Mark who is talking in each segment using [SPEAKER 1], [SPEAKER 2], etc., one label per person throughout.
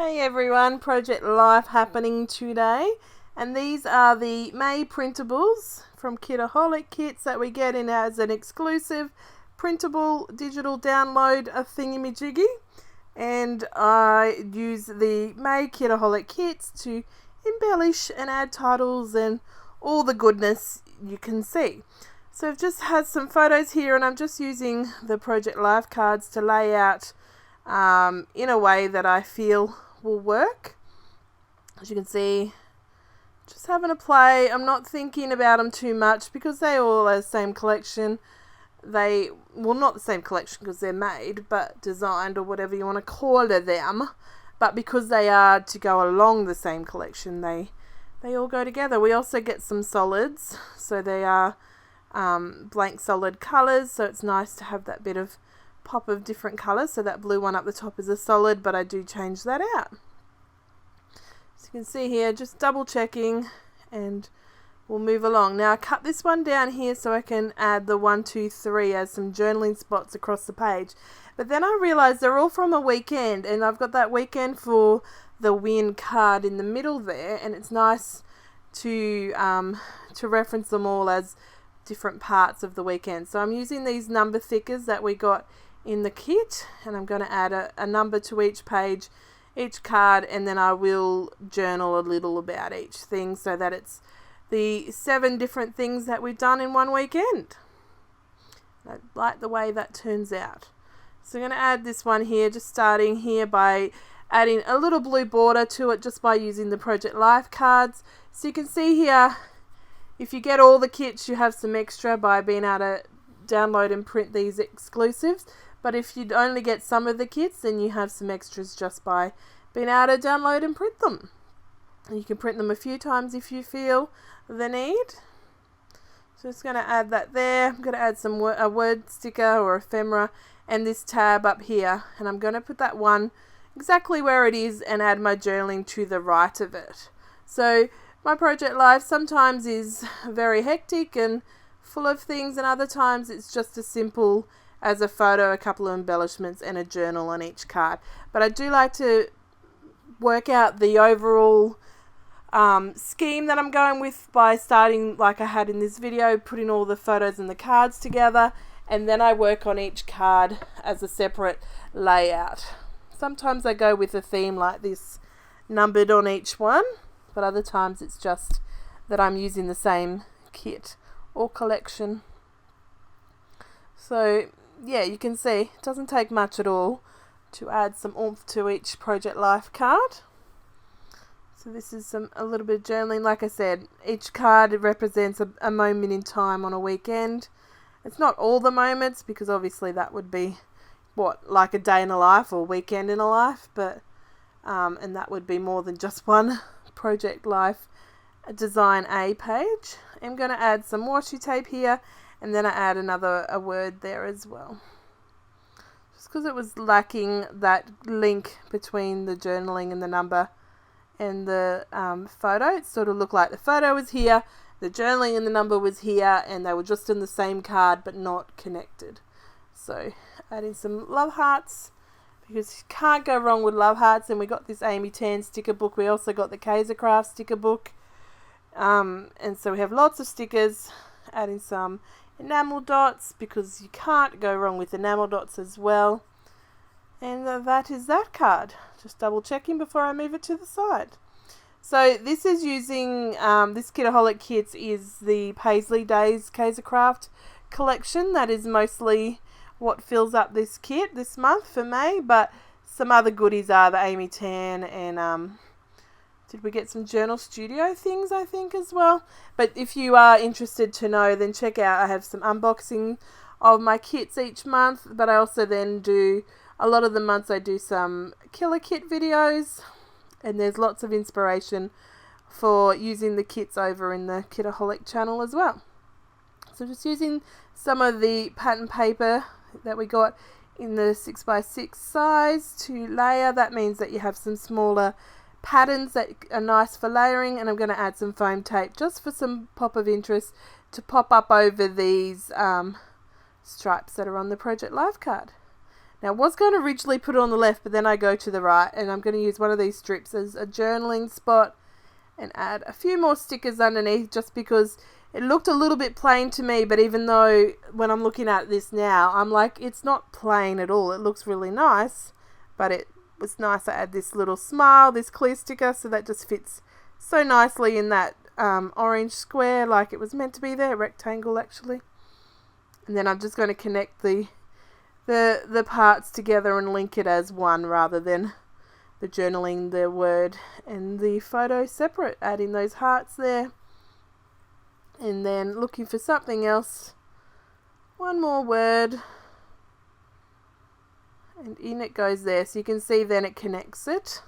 [SPEAKER 1] Hey everyone, Project Life happening today, and these are the May printables from Kitaholic Kits that we get in as an exclusive printable digital download of thingamajiggy, and I use the May Kitaholic Kits to embellish and add titles and all the goodness you can see. So I've just had some photos here, and I'm just using the Project Life cards to lay out in a way that I feel will work. As you can see, just having a play. I'm not thinking about them too much because they all are the same collection. Not the same collection because they're made, but designed, or whatever you want to call them. But because they are to go along the same collection, they all go together. We also get some solids, so they are blank solid colours, so it's nice to have that bit of pop of different colours. So that blue one up the top is a solid, but I do change that out. So you can see here, just double checking, and we'll move along. Now I cut this one down here so I can add the 1, 2, 3 as some journaling spots across the page. But then I realised they're all from a weekend, and I've got that weekend for the win card in the middle there, and it's nice to reference them all as different parts of the weekend. So I'm using these number thickers that we got in the kit, and I'm going to add a number to each page, each card, and then I will journal a little about each thing so that it's the 7 different things that we've done in one weekend. I like the way that turns out. So I'm going to add this one here, just starting here by adding a little blue border to it just by using the Project Life cards. So you can see here, if you get all the kits, you have some extra by being able to download and print these exclusives. But if you only get some of the kits, then you have some extras just by being able to download and print them. And you can print them a few times if you feel the need. So just going to add that there. I'm going to add a word sticker or ephemera and this tab up here. And I'm going to put that one exactly where it is and add my journaling to the right of it. So my Project Life sometimes is very hectic and full of things, and other times it's just as simple as a photo, a couple of embellishments, and a journal on each card. But I do like to work out the overall scheme that I'm going with by starting, like I had in this video, putting all the photos and the cards together, and then I work on each card as a separate layout. Sometimes I go with a theme like this, numbered on each one, but other times it's just that I'm using the same kit or collection. So yeah, you can see it doesn't take much at all to add some oomph to each Project Life card. So this is a little bit of journaling. Like I said, each card represents a moment in time on a weekend. It's not all the moments, because obviously that would be like a day in a life or weekend in a life, but and that would be more than just one Project Life Design A page. I'm going to add some washi tape here, and then I add a word there as well, just because it was lacking that link between the journaling and the number and the photo. It sort of looked like the photo was here, the journaling and the number was here, and they were just in the same card but not connected. So adding some love hearts, because you can't go wrong with love hearts. And we got this Amy Tan sticker book. We also got the Kaiser Craft sticker book, and so we have lots of stickers. Adding some enamel dots, because you can't go wrong with enamel dots as well. And that is that card. Just double checking before I move it to the side. So this is using this Kitaholic Kits is the Paisley Days Kaiser Craft collection. That is mostly what fills up this kit this month for May, but some other goodies are the Amy Tan, and did we get some Journal Studio things, I think, as well. But if you are interested to know, then check out, I have some unboxing of my kits each month, but I also then do, a lot of the months I do some killer kit videos, and there's lots of inspiration for using the kits over in the Kitaholic channel as well. So just using some of the pattern paper that we got in the 6x6 size to layer. That means that you have some smaller patterns that are nice for layering, and I'm going to add some foam tape just for some pop of interest to pop up over these stripes that are on the Project Life card. Now I was going to originally put it on the left, but then I go to the right, and I'm going to use one of these strips as a journaling spot and add a few more stickers underneath, just because it looked a little bit plain to me. But even though when I'm looking at this now, I'm like, it's not plain at all. It looks really nice, but it was nice to add this little smile, this clear sticker, so that just fits so nicely in that orange square, like it was meant to be there, rectangle actually. And then I'm just going to connect the parts together and link it as one, rather than the journaling, the word and the photo separate. Adding those hearts there, and then looking for something else, one more word, and in it goes there. So you can see then it connects it.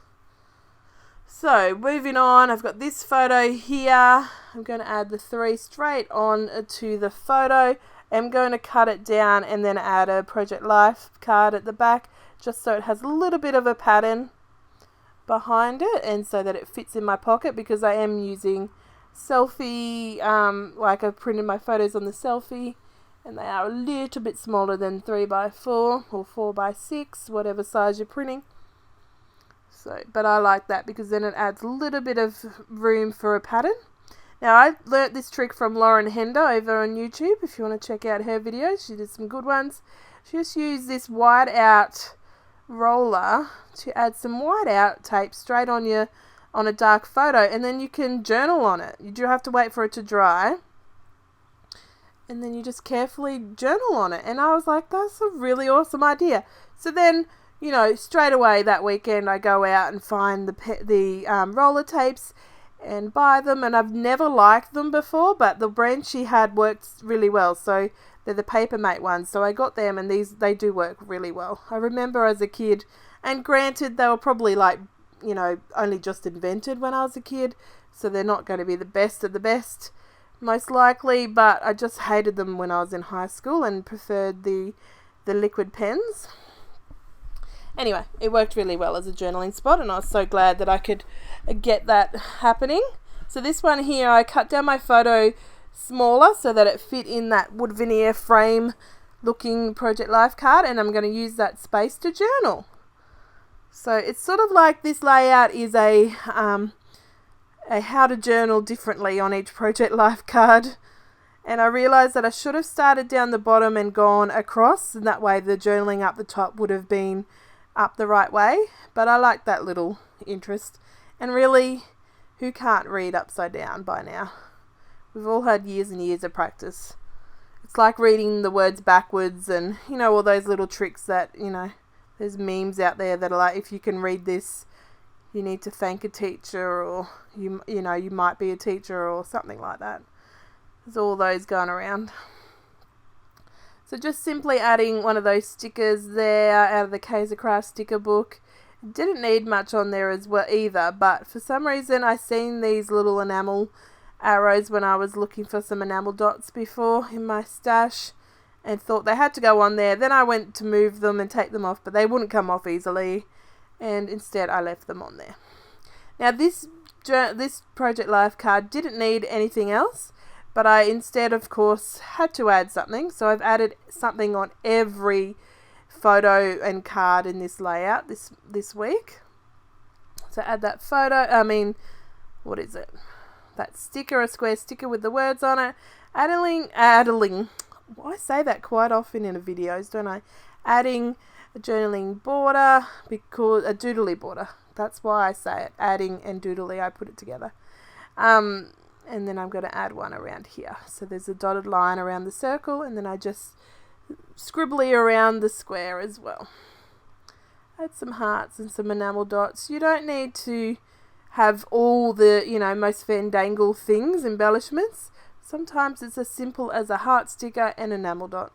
[SPEAKER 1] So moving on, I've got this photo here. I'm going to add the 3 straight on to the photo. I'm going to cut it down and then add a Project Life card at the back, just so it has a little bit of a pattern behind it, and so that it fits in my pocket, because I am using selfie, like I've printed my photos on the selfie, and they are a little bit smaller than 3x4 or 4x6, whatever size you're printing. So, but I like that because then it adds a little bit of room for a pattern. Now, I learnt this trick from Lauren Hender over on YouTube. If you want to check out her videos, she did some good ones. She just used this white out roller to add some white out tape straight on a dark photo, and then you can journal on it. You do have to wait for it to dry, and then you just carefully journal on it. And I was like, that's a really awesome idea. So then, you know, straight away that weekend I go out and find the roller tapes and buy them. And I've never liked them before, but the brand she had worked really well. So they're the Papermate ones. So I got them, and they do work really well. I remember as a kid, and granted they were probably like, you know, only just invented when I was a kid, so they're not going to be the best of the best, most likely, but I just hated them when I was in high school and preferred the liquid pens. Anyway, it worked really well as a journaling spot, and I was so glad that I could get that happening. So this one here, I cut down my photo smaller so that it fit in that wood veneer frame looking Project Life card, and I'm going to use that space to journal. So it's sort of like this layout is a how to journal differently on each Project Life card. And I realised that I should have started down the bottom and gone across, and that way the journaling up the top would have been up the right way. But I like that little interest. And really, who can't read upside down by now? We've all had years and years of practice. It's like reading the words backwards, and, you know, all those little tricks that, you know, there's memes out there that are like, if you can read this, you need to thank a teacher, or you know, you might be a teacher, or something like that. There's all those going around. So just simply adding one of those stickers there out of the Kaiser Craft sticker book. Didn't need much on there as well either, but for some reason I seen these little enamel arrows when I was looking for some enamel dots before in my stash, and thought they had to go on there. Then I went to move them and take them off, but they wouldn't come off easily, and instead I left them on there. Now this Project Life card didn't need anything else, but I instead, of course, had to add something. So I've added something on every photo and card in this layout this week. So add that photo, what is it? That sticker, a square sticker with the words on it. Adding, I say that quite often in the videos, don't I? Adding a journaling border, because a doodly border. That's why I say it. Adding and doodly, I put it together. And then I'm going to add one around here. So there's a dotted line around the circle, and then I just scribbly around the square as well. Add some hearts and some enamel dots. You don't need to have all the, you know, most fandangle things, embellishments. Sometimes it's as simple as a heart sticker and enamel dot.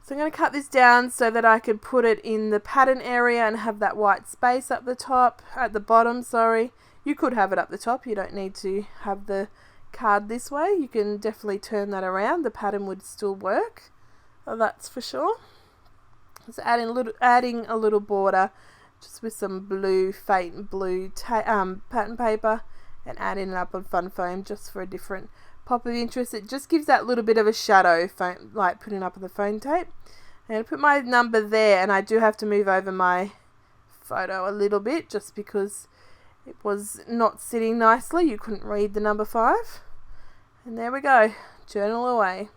[SPEAKER 1] So I'm going to cut this down so that I could put it in the pattern area and have that white space at the bottom, sorry. You could have it up the top. You don't need to have the card this way. You can definitely turn that around. The pattern would still work. That's for sure. So adding a little border just with some blue, faint blue pattern paper, and adding it up on fun foam just for a different pop of interest. It just gives that little bit of a shadow, like putting up on the foam tape. I'm going to put my number there, and I do have to move over my photo a little bit just because it was not sitting nicely. You couldn't read the number 5. And there we go. Journal away.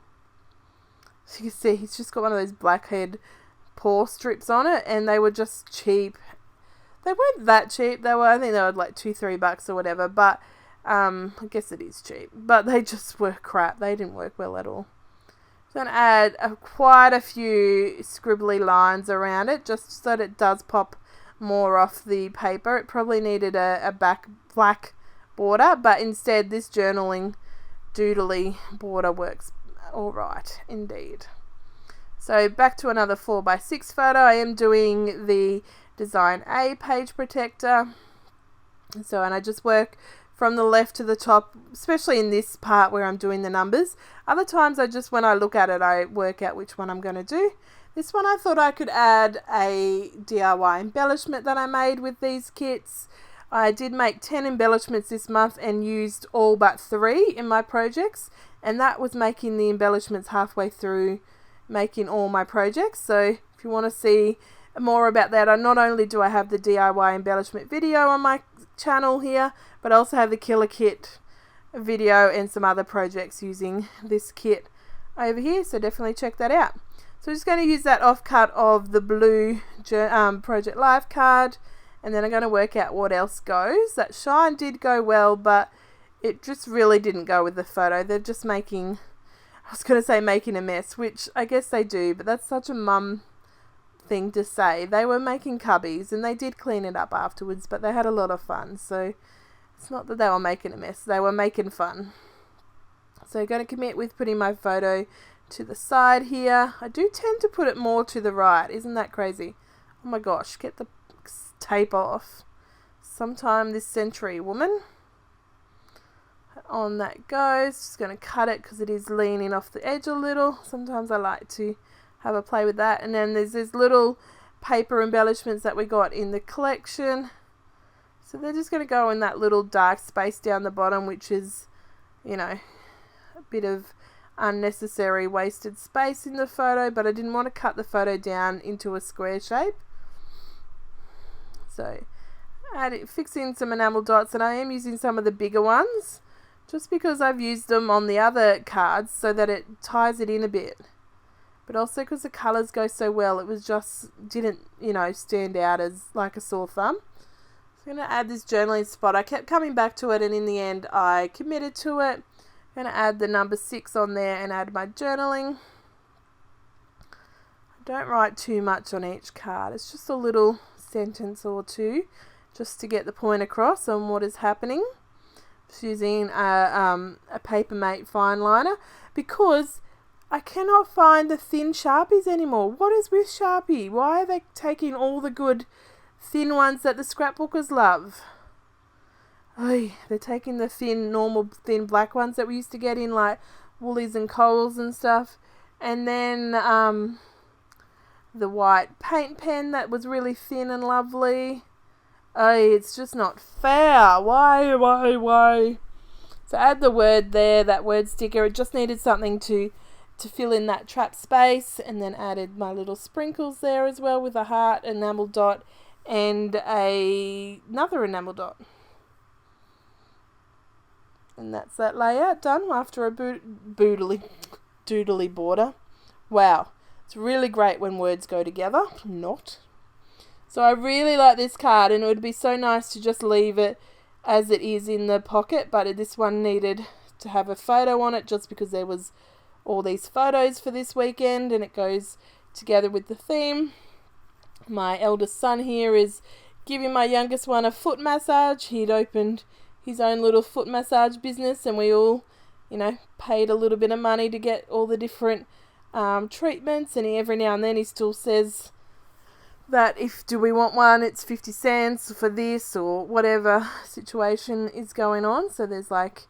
[SPEAKER 1] So you can see he's just got one of those blackhead paw strips on it, and they were just cheap. They weren't that cheap. I think they were like $2-3 or whatever, but I guess it is cheap. But they just were crap. They didn't work well at all. So I'm going to add quite a few scribbly lines around it just so that it does pop more off the paper. It probably needed a black border, but instead this journaling doodly border works all right indeed. So back to another 4x6 photo. I am doing the Design A page protector. So, and I just work from the left to the top, especially in this part where I'm doing the numbers. Other times when I look at it, I work out which one I'm going to do. This one I thought I could add a DIY embellishment that I made with these kits. I did make 10 embellishments this month and used all but 3 in my projects, and that was making the embellishments halfway through making all my projects. So if you want to see more about that, not only do I have the DIY embellishment video on my channel here, but I also have the killer kit video and some other projects using this kit over here, so definitely check that out. So I'm just going to use that offcut of the blue Project Life card, and then I'm going to work out what else goes. That shine did go well, but it just really didn't go with the photo. They're just making a mess, which I guess they do, but that's such a mum thing to say. They were making cubbies, and they did clean it up afterwards, but they had a lot of fun. So it's not that they were making a mess, they were making fun. So I'm going to commit with putting my photo to the side here. I do tend to put it more to the right. Isn't that crazy? Oh my gosh, get the tape off. Sometime this century, woman. On that goes. Just going to cut it because it is leaning off the edge a little. Sometimes I like to have a play with that. And then there's these little paper embellishments that we got in the collection. So they're just going to go in that little dark space down the bottom, which is, you know, a bit of unnecessary wasted space in the photo, but I didn't want to cut the photo down into a square shape. So fix in some enamel dots, and I am using some of the bigger ones just because I've used them on the other cards so that it ties it in a bit, but also because the colours go so well. It was just didn't, you know, stand out as like a sore thumb. So I'm going to add this journaling spot. I kept coming back to it, and in the end I committed to it. I'm going to add the number 6 on there and add my journaling. I don't write too much on each card. It's just a little sentence or two just to get the point across on what is happening. Just using a Papermate fine liner because I cannot find the thin Sharpies anymore. What is with Sharpie? Why are they taking all the good thin ones that the scrapbookers love? Oh, they're taking the normal thin black ones that we used to get in like Woolies and Coles and stuff, and then the white paint pen that was really thin and lovely. Oh, it's just not fair. Why? So add the word there, that word sticker. It just needed something to fill in that trap space, and then added my little sprinkles there as well with a heart, enamel dot, and another enamel dot. And that's that layout done after a doodly border. Wow, it's really great when words go together. Not. So I really like this card, and it would be so nice to just leave it as it is in the pocket, but this one needed to have a photo on it just because there was all these photos for this weekend, and it goes together with the theme. My eldest son here is giving my youngest one a foot massage. He'd opened his own little foot massage business, and we all, you know, paid a little bit of money to get all the different treatments, and every now and then he still says that do we want one, it's 50 cents for this or whatever situation is going on. So there's like,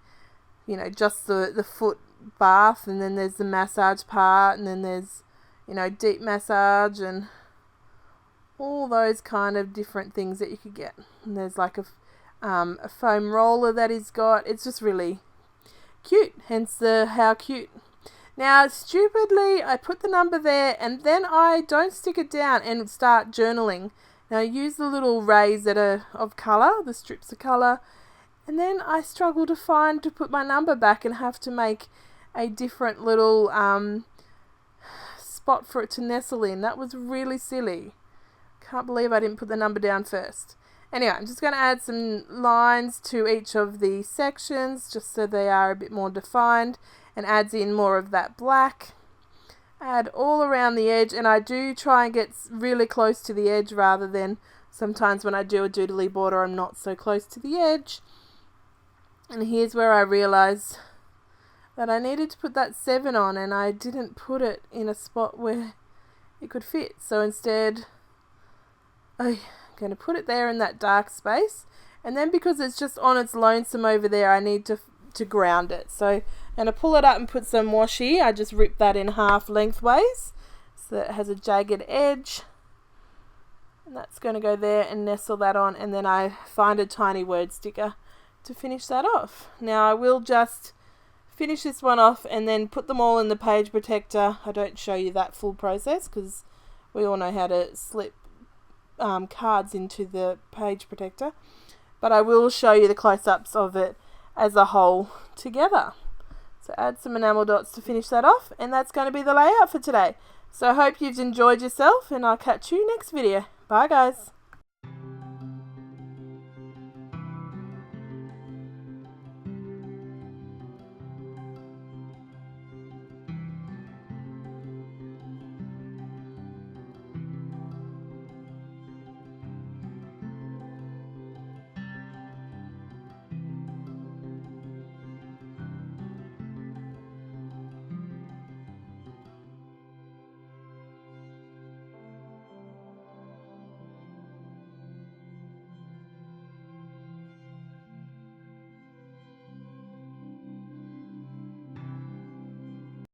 [SPEAKER 1] you know, just the foot bath, and then there's the massage part, and then there's, you know, deep massage and all those kind of different things that you could get. And there's like a foam roller that he's got. It's just really cute, hence the how cute. Now, stupidly, I put the number there and then I don't stick it down and start journaling. Now, I use the little rays that are of colour, the strips of colour, and then I struggle to put my number back and have to make a different little spot for it to nestle in. That was really silly. Can't believe I didn't put the number down first. Anyway, I'm just going to add some lines to each of the sections just so they are a bit more defined, and adds in more of that black. Add all around the edge, and I do try and get really close to the edge rather than sometimes when I do a doodly border I'm not so close to the edge. And here's where I realise that I needed to put that 7 on and I didn't put it in a spot where it could fit. So instead I'm going to put it there in that dark space, and then because it's just on its lonesome over there I need to ground it. So I'm going to pull it up and put some washi. I just ripped that in half lengthways so that it has a jagged edge, and that's going to go there and nestle that on, and then I find a tiny word sticker to finish that off. Now I will just finish this one off and then put them all in the page protector. I don't show you that full process because we all know how to slip cards into the page protector, but I will show you the close-ups of it as a whole together. So add some enamel dots to finish that off, and that's going to be the layout for today. So I hope you've enjoyed yourself, and I'll catch you next video. Bye guys.